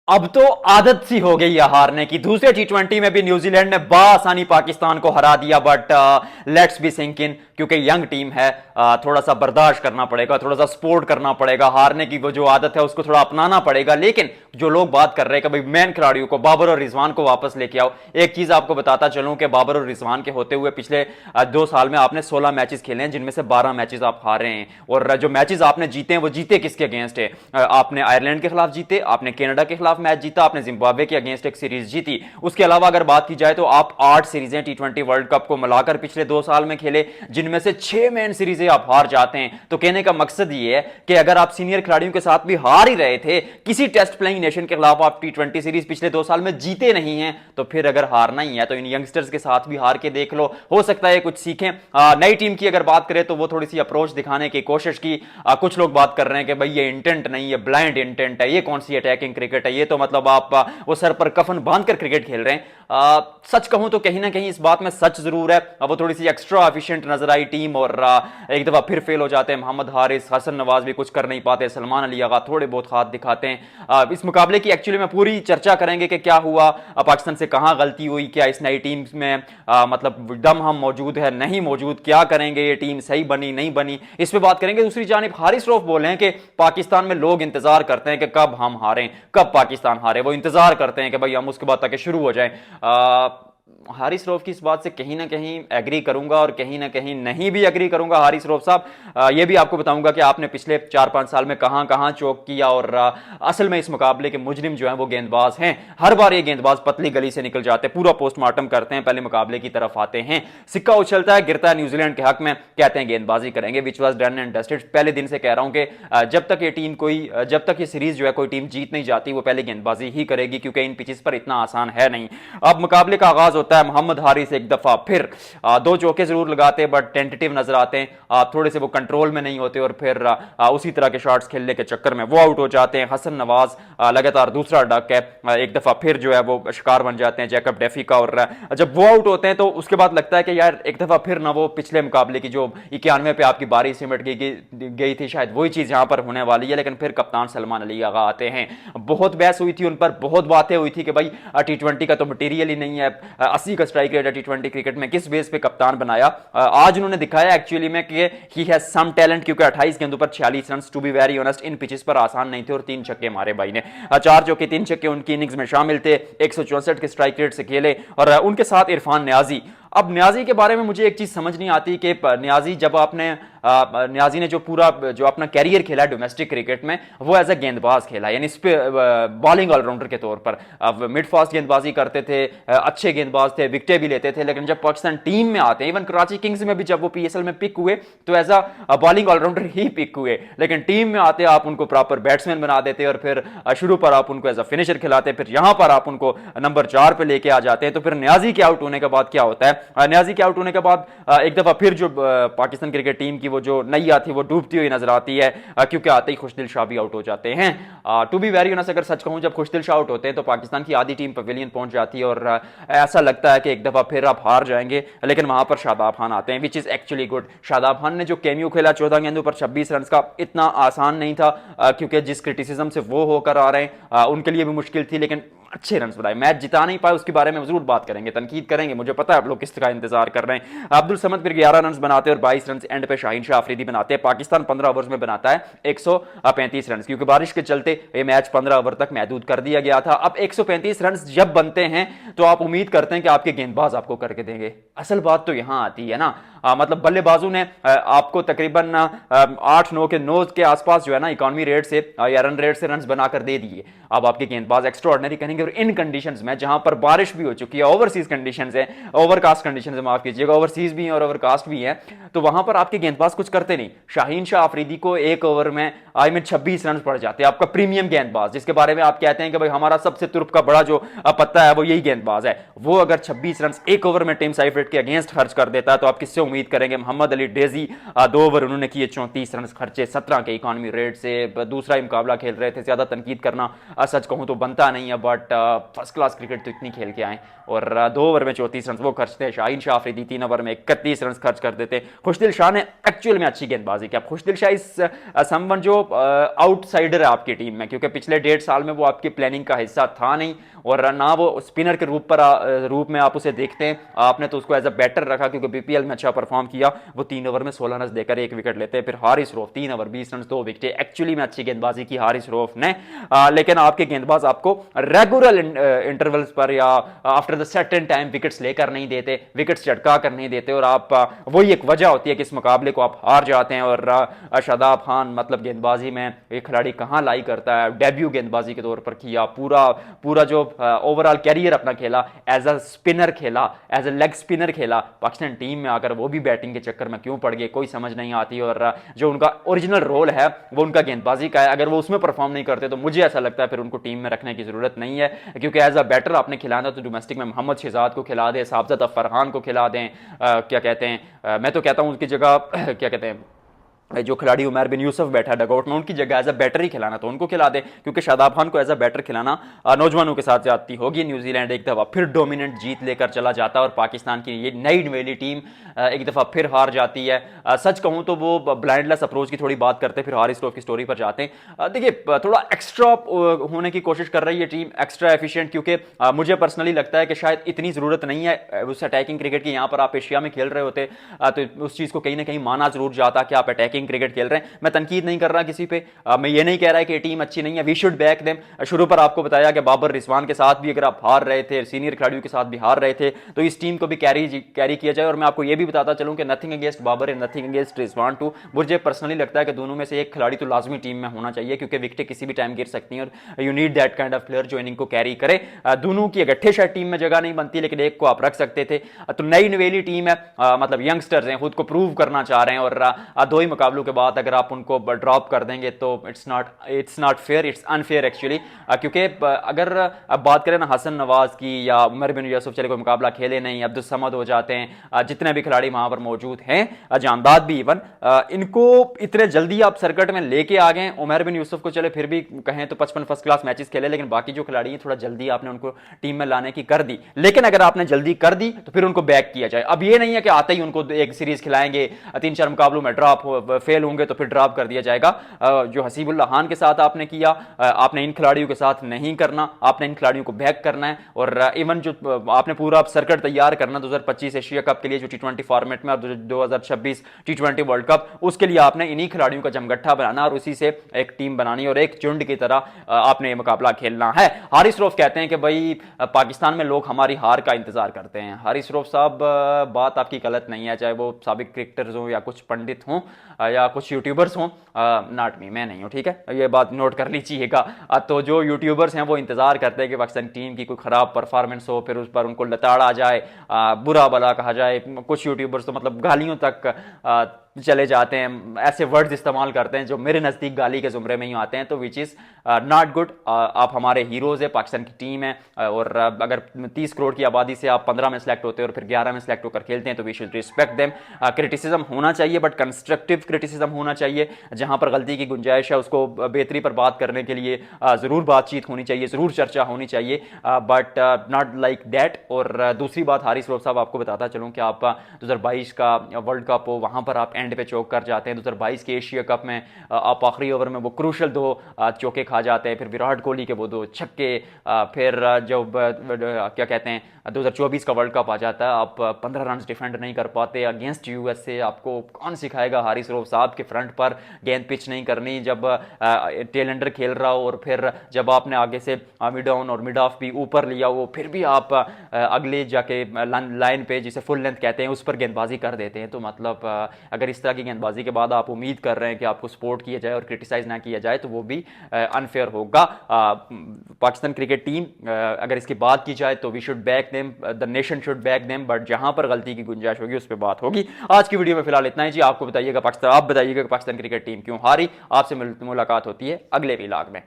अब तो आदत सी हो गई है हारने की। दूसरे टी20 में भी न्यूजीलैंड ने बासानी पाकिस्तान को हरा दिया, but let's be sink in, क्योंकि यंग टीम है। थोड़ा सा बर्दाश्त करना पड़ेगा, थोड़ा सा सपोर्ट करना पड़ेगा। हारने की वो जो आदत है उसको थोड़ा अपनाना पड़ेगा। लेकिन जो लोग बात कर रहे हैं कि भाई मेन खिलाड़ियों को, बाबर और रिजवान को वापस लेके आओ, एक चीज आपको बताता चलूं कि बाबर और रिजवान के होते हुए पिछले 2 साल में आपने 16 मैचेस खेले हैं, जिनमें से 12 मैचेस आप हारे हैं। और जो मैचेस आपने जीते हैं वो जीते किसके अगेंस्ट है? आपने आयरलैंड के खिलाफ जीते, आपने कनाडा के खिलाफ मैच जीता, आपने जिम्बाब्वे के अगेंस्ट एक सीरीज जीती। उसके अलावा अगर बात की जाए तो आप 8 सीरीजें टी20 वर्ल्ड कप को मिलाकर पिछले 2 साल में खेले, जिनमें से 6 मेन सीरीजें आप हार जाते हैं। तो कहने का मकसद ये है कि अगर आप सीनियर खिलाड़ियों के साथ भी हार ही रहे थे, किसी टेस्ट प्लेइंग नेशन के खिलाफ आप टी20 सीरीज पिछले 2 साल में जीते नहीं हैं, तो फिर अगर हारना ही है तो इन यंगस्टर्स के साथ भी हार के देख लो, हो सकता है कुछ सीखें। नई टीम की अगर बात करें तो वो थोड़ी सी अप्रोच दिखाने की कोशिश की। कुछ लोग बात कर रहे हैं कि भाई ये इंटेंट नहीं, ये ब्लाइंड इंटेंट है, ये कौन सी अटैकिंग क्रिकेट है, ये तो मतलब आप वो सर पर कफन बांधकर क्रिकेट खेल रहे हैं। सच कहूं तो कहीं ना कहीं इस बात में सच जरूर है। वो थोड़ी सी एक्स्ट्रा एफिशिएंट नजर आई टीम, और एक दफा फिर फेल हो जाते हैं। मोहम्मद हारिस, हसन नवाज भी कुछ कर नहीं पाते, सलमान अली आगा थोड़े बहुत हाथ दिखाते हैं। इस मुकाबले की एक्चुअली में पूरी चर्चा करेंगे कि क्या हुआ, पाकिस्तान से कहां गलती हुई, क्या इस नई टीम में मतलब दम हम मौजूद है नहीं मौजूद, क्या करेंगे, ये टीम सही बनी नहीं बनी, इस पे बात करेंगे। दूसरी जानिब हारिस रऊफ बोले हैं कि पाकिस्तान में लोग इंतजार करते हैं कि कब हम हारें, कब पाकिस्तान हारे। वो इंतजार करते हैं कि भाई हम उसके बाद ताकि शुरू हो जाए। हारिस रऊफ की इस बात से कहीं ना कहीं एग्री करूंगा और कहीं ना कहीं नहीं भी एग्री करूंगा। हारिस रऊफ साहब, ये भी आपको बताऊंगा कि आपने पिछले 4-5 साल में कहां कहां चौक किया, और असल में इस मुकाबले के मुजरिम जो है वो गेंदबाज हैं। हर बार ये गेंदबाज पतली गली से निकल जाते हैं, पूरा पोस्टमार्टम करते हैं, पहले मुकाबले की तरफ आते हैं, सिक्का उछलता है, गिरता है न्यूजीलैंड के हक में, कहते हैं गेंदबाजी करेंगे, which was done and dusted. पहले दिन से कह रहा हूं कि जब तक ये सीरीज जो है कोई टीम जीत नहीं जाती, वो पहले गेंदबाजी ही करेगी, क्योंकि इन पिचेस पर इतना आसान है नहीं। अब मुकाबले का आगाज होता है, मोहम्मद हारिस एक दफा फिर 2 चौके जरूर लगाते, बट टेंटेटिव नजर आते हैं, थोड़े से वो कंट्रोल में नहीं होते, और फिर उसी तरह के शॉट्स खेलने के चक्कर में वो आउट हो जाते हैं। हसन नवाज लगातार दूसरा डक है, एक दफा फिर जो है वो शिकार बन जाते हैं जैकब डेफी का, और जब वो आउट होते हैं तो उसके बाद लगता है कि यार एक दफा फिर ना वो पिछले मुकाबले की जो 91 पे आपकी बारी सिमट गई थी, शायद वही चीज यहां पर होने वाली है। लेकिन फिर कप्तान सलमान अली आगा आते हैं, बहुत बहस हुई थी उन पर, बहुत बातें हुई थी कि भाई टी20 का तो मटीरियल ही नहीं है, 80 का स्ट्राइक रेट है टी20 क्रिकेट में, किस बेस पे कप्तान बनाया। आज उन्होंने दिखाया एक्चुअली में कि ही हैज सम टैलेंट, क्योंकि 28 गेंदों पर 46 run, to be very honest in pitches पर आसान नहीं थे, और 3 छक्के मारे भाई ने। 4 चौके 3 छक्के उनकी इनिंग्स में शामिल थे, 164 के स्ट्राइक रेट से खेले, और उनके साथ इरफान न्याजी। अब न्याजी के बारे में मुझे एक चीज समझ नहीं आती कि न्याजी ने जो अपना कैरियर खेला डोमेस्टिक क्रिकेट में, वो एज अ गेंदबाज खेला, यानी इस पे बॉलिंग ऑलराउंडर के तौर पर। अब मिड फास्ट गेंदबाजी करते थे, अच्छे गेंदबाज थे, विकेटें भी लेते थे, लेकिन जब पाकिस्तान टीम में आते हैं, इवन कराची किंग्स में भी जब वो पीएसएल में पिक हुए तो एज अ बॉलिंग ऑलराउंडर ही पिक हुए, लेकिन टीम में आते आप उनको प्रॉपर बैट्समैन बना देते, और फिर शुरू पर आप उनको एज अ फिनिशर खिलाते, फिर यहां पर आप उनको नंबर 4 पे लेके आ जाते हैं। तो फिर न्याजी के आउट होने के बाद क्या होता है? न्याजी के आउट होने के बाद एक दफा फिर जो पाकिस्तान क्रिकेट टीम की वो जो नैया थी वो डूबती हुई नजर आती है, क्योंकि आते ही खुशदिल शाह भी आउट हो जाते हैं। टू बी वेरी ऑनेस्ट, अगर सच कहूं, जब खुशदिल शाह आउट होते हैं तो पाकिस्तान की आधी टीम पवेलियन पहुंच जाती है, और ऐसा लगता है कि एक दफा फिर आप हार जाएंगे। लेकिन वहां पर शादाब खान आते हैं, which is actually good. Shadab Khan ने जो कैमियो खेला 14 गेंदों पर 26 रन का, इतना आसान नहीं था, क्योंकि जिस क्रिटिसिज्म से वो होकर आ रहे हैं उनके लिए भी मुश्किल थी, लेकिन अच्छे रन बनाए। मैच जिता नहीं पाए उसके बारे में जरूर बात करेंगे, तनकीद करेंगे, मुझे पता है आप लोग किस तरह इंतजार कर रहे हैं। अब्दुल समद फिर 11 रन बनाते और 22 रन एंड पे शाहीन शाह अफरीदी बनाते हैं। पाकिस्तान 15 ओवर्स में बनाता है 135 रन, क्योंकि बारिश के चलते ये मैच 15 ओवर तक महदूद कर दिया गया था। अब 135 रन जब बनते हैं तो आप उम्मीद करते हैं कि आपके गेंदबाज आपको करके देंगे। असल बात तो यहां आती है ना, मतलब बल्लेबाजों ने आपको तकरीबन 8-9 के नोज के आसपास जो है ना इकोनॉमी रेट से या रन रेट से रन बनाकर दे दिए। अब आपके गेंदबाज एक्स्ट्रा ऑर्डिनरी करेंगे, और इन कंडीशंस में जहां पर बारिश भी हो चुकी है, ओवरसीज कंडीशंस है, ओवरकास्ट कंडीशंस है, माफ कीजिएगा, ओवरसीज भी हैं और ओवरकास्ट भी हैं, तो वहां पर आपके गेंदबाज कुछ करते नहीं। शाहीन शाह अफरीदी को एक ओवर में 26 रन पड़ जाते हैं, आपका प्रीमियम गेंदबाज, जिसके बारे में आप कहते हैं कि भाई हमारा सबसे तुर्प का बड़ा जो पत्ता है वो यही गेंदबाज है, वो अगर 26 रन एक ओवर में टीम साइफरेट के अगेंस्ट खर्च कर देता है तो आप किससे उम्मीद उम्मीद करेंगे। मोहम्मद अली डेजी 2 ओवर उन्होंने किए, 34 रन खर्चे 17 के इकॉनमी रेट से। दूसरा ही मुकाबला खेल रहे थे, ज़्यादा तनकीद करना सच कहूँ तो बनता नहीं है, बट फर्स्ट क्लास क्रिकेट तो इतनी खेल के आए। और 2 ओवर में 34 रन वो खर्चते। शाहीन शाह अफरीदी 3 ओवर में 31 रन खर्च कर देते। खुशदिल शाह ने एक्चुअल में अच्छी गेंदबाजी की। खुशदिल शाह इस समवन जो आउटसाइडर है आपकी टीम में, क्योंकि पिछले 1.5 साल में वो आपकी प्लानिंग का हिस्सा था नहीं, और ना वो स्पिनर के रूप में आप उसे देखते हैं। आपने तो उसको एज अ बैटर रखा क्योंकि बीपीएल में अच्छा परफॉर्म किया। वो 3 ओवर में 16 रन देकर 1 विकेट लेते हैं। फिर Haris Rauf 3 over 20 run 2 wicket. Actually में अच्छी गेंदबाजी की हारिस रऊफ ने, लेकिन आपके गेंदबाज आपको रेगुलर इंटरवल्स पर या after the certain time wickets लेकर नहीं देते, विकेट्स चटका कर नहीं देते, और आप वही एक वजह होती है कि इस मुकाबले को आप हार जाते हैं। और शादाब खान मतलब गेंदबाजी में एक खिलाड़ी कहां लाई करता है, डेब्यू गेंदबाजी के तौर पर किया, पूरा जो ओवरऑल कैरियर अपना खेला, एज अ स्पिनर खेला, एज अ लेग स्पिनर खेला। पाकिस्तान टीम में आकर वो भी बैटिंग के चक्कर में क्यों पड़ गए कोई समझ नहीं आती। और जो उनका ओरिजिनल रोल है वो उनका गेंदबाजी का है, अगर वो उसमें परफॉर्म नहीं करते तो मुझे ऐसा लगता है फिर उनको टीम में रखने की जरूरत नहीं है, क्योंकि एज अ बैटर आपने खिलाना तो डोमेस्टिक में मोहम्मद शहजाद को खिला दें, साबजत फरहान को खिला दें, क्या कहते हैं, मैं तो कहता हूं उसकी जगह क्या कहते हैं, जो खिलाड़ी उमर बिन यूसुफ बैठा डगआउट में, उनकी जगह एज अ बैटर ही खिलाना तो उनको खिला दे, क्योंकि शादाब खान को एज अ बैटर खिलाना नौजवानों के साथ जाती होगी। न्यूजीलैंड एक दफा फिर डोमिनेंट जीत लेकर चला जाता है और पाकिस्तान की ये नई नवेली टीम एक दफा फिर हार जाती है। सच कहूं तो वो ब्लाइंडलेस अप्रोच की थोड़ी बात करते, फिर हारिस रऊफ की स्टोरी पर जाते हैं। देखिए थोड़ा एक्स्ट्रा होने की कोशिश कर रही है टीम, एक्स्ट्रा एफिशिएंट, क्योंकि मुझे पर्सनली लगता है कि शायद इतनी जरूरत नहीं है उस अटैकिंग क्रिकेट की। यहाँ पर आप एशिया में खेल रहे होते तो उस चीज को कहीं ना कहीं माना जरूर जाता कि आप अटैकिंग क्रिकेट खेल रहे हैं। मैं तनकीद नहीं कर रहा किसी पे, मैं ये नहीं कह रहा कि टीम अच्छी नहीं है, वी शुड बैक देम। शुरू पर आपको बताया कि बाबर रिजवान के साथ भी अगर आप हार रहे थे, सीनियर खिलाड़ियों के साथ भी हार रहे थे, तो इस टीम को भी कैरी किया जाए। और मैं आपको ये भी बताता चलूं कि nothing against Babar and nothing against Rizwan too, मुझे पर्सनली लगता है कि दोनों में से एक खिलाड़ी तो लाजमी टीम में होना चाहिए, क्योंकि विकेटें किसी भी टाइम गिर सकती हैं और you need that kind of player जो इनिंग को कैरी करे। दोनों की इकट्ठे शायद टीम में जगह नहीं बनती, लेकिन एक को आप रख सकते थे। तो नई नवेली टीम है, मतलब यंगस्टर्स हैं, खुद को प्रूव करना चाह रहे हैं, और 2 ही मुकाबलों के बाद अगर आप उनको ड्रॉप कर देंगे तो it's not fair, it's unfair actually. क्योंकि अगर अब बात करें ना हसन नवाज की या उमर बिन यूसुफ, चले कोई मुकाबला खेले नहीं, अब्दुल समद हो जाते हैं, जितने भी खिलाड़ी वहां पर मौजूद हैं, जानदाद भी इवन, इनको इतने जल्दी आप सर्किट में लेके आ गए। उमर बिन यूसुफ को चले फिर भी कहें तो 55 फर्स्ट क्लास मैचेस खेले, लेकिन बाकी जो खिलाड़ी हैं थोड़ा जल्दी आपने उनको टीम में लाने की कर दी। लेकिन अगर आपने जल्दी कर दी तो फिर उनको बैक किया जाए। अब ये नहीं है कि आते ही उनको एक सीरीज खिलाएंगे, 3-4 मुकाबलों में फेल होंगे तो फिर ड्रॉप कर दिया जाएगा। जो हसीबुल्लाह खान के साथ आपने किया, आपने इन खिलाड़ियों के साथ नहीं करना, आपने इन खिलाड़ियों को बैक करना है। और इवन जो आपने पूरा सर्किट तैयार करना 2025 एशिया कप के लिए जो T20 फॉर्मेट में, और 2026 T20 वर्ल्ड कप, उसके लिए आपने इन्हीं खिलाड़ियों का जमगट्ठा बनाना और उसी से एक टीम बनानी और एक झुंड की तरह आपने मुकाबला खेलना है। हारिस रऊफ कहते हैं कि भाई पाकिस्तान में लोग हमारी हार का इंतजार करते हैं। हारिस रऊफ साहब, बात आपकी गलत नहीं है, चाहे वो साबिक क्रिकेटर्स हों या कुछ पंडित हों या कुछ यूट्यूबर्स हों, नॉट मी, मैं नहीं हूं, ठीक है, ये बात नोट कर लीजिएगा। तो जो यूट्यूबर्स हैं वो इंतजार करते हैं कि पाकिस्तान टीम की कोई खराब परफॉर्मेंस हो, फिर उस पर उनको लताड़ा जाए, बुरा भला कहा जाए। कुछ यूट्यूबर्स तो मतलब गालियों तक चले जाते हैं, ऐसे वर्ड्स इस्तेमाल करते हैं जो मेरे नज़दीक गाली के जुमरे में ही आते हैं, तो विच इज़ नॉट गुड। आप हमारे हीरोज़ है, पाकिस्तान की टीम है, और अगर 30 करोड़ की आबादी से आप 15 में सेलेक्ट होते हैं और फिर 11 में सेलेक्ट होकर खेलते हैं तो we should respect them. Criticism होना चाहिए, बट कंस्ट्रक्टिव क्रिटिसिज्म होना चाहिए। जहां पर गलती की गुंजाइश है उसको बेहतरी पर बात करने के लिए ज़रूर बातचीत होनी चाहिए, ज़रूर चर्चा होनी चाहिए, बट नॉट लाइक दैट। और दूसरी बात, हारिस रऊफ साहब, आपको बताता चलूँ कि आप 2022 का वर्ल्ड कप हो, वहां पर आप एंड पे चौक कर जाते हैं। 2022 के एशिया कप में आप आखिरी ओवर में वो क्रूशल 2 चौके खा जाते हैं, फिर विराट कोहली के वो 2 छक्के, फिर जब क्या कहते हैं 2024 का वर्ल्ड कप आ जाता है, आप 15 रन डिफेंड नहीं कर पाते अगेंस्ट यूएसए। आपको कौन सिखाएगा हारिस रऊफ साहब के फ्रंट पर गेंद पिच नहीं करनी जब टेल एंडर खेल रहा हो, और फिर जब आपने आगे से मिड ऑन और मिड ऑफ भी ऊपर लिया हो, फिर भी आप अगले जाके लाइन पे जिसे फुल लेंथ कहते हैं उस पर गेंदबाजी कर देते हैं। तो मतलब अगर इस तरह की गेंदबाजी के बाद आप उम्मीद कर रहे हैं कि आपको सपोर्ट किया जाए और क्रिटिसाइज ना किया जाए तो वो भी अनफेयर होगा। पाकिस्तान क्रिकेट टीम अगर इसकी बात की जाए तो we should back them, the nation should back them, but जहां पर गलती की गुंजाइश होगी उस पर बात होगी। आज की वीडियो में फिलहाल इतना ही जी। आप बताइएगा पाकिस्तान क्रिकेट टीम क्यों हारी। आपसे मुलाकात होती है अगले व्लॉग में।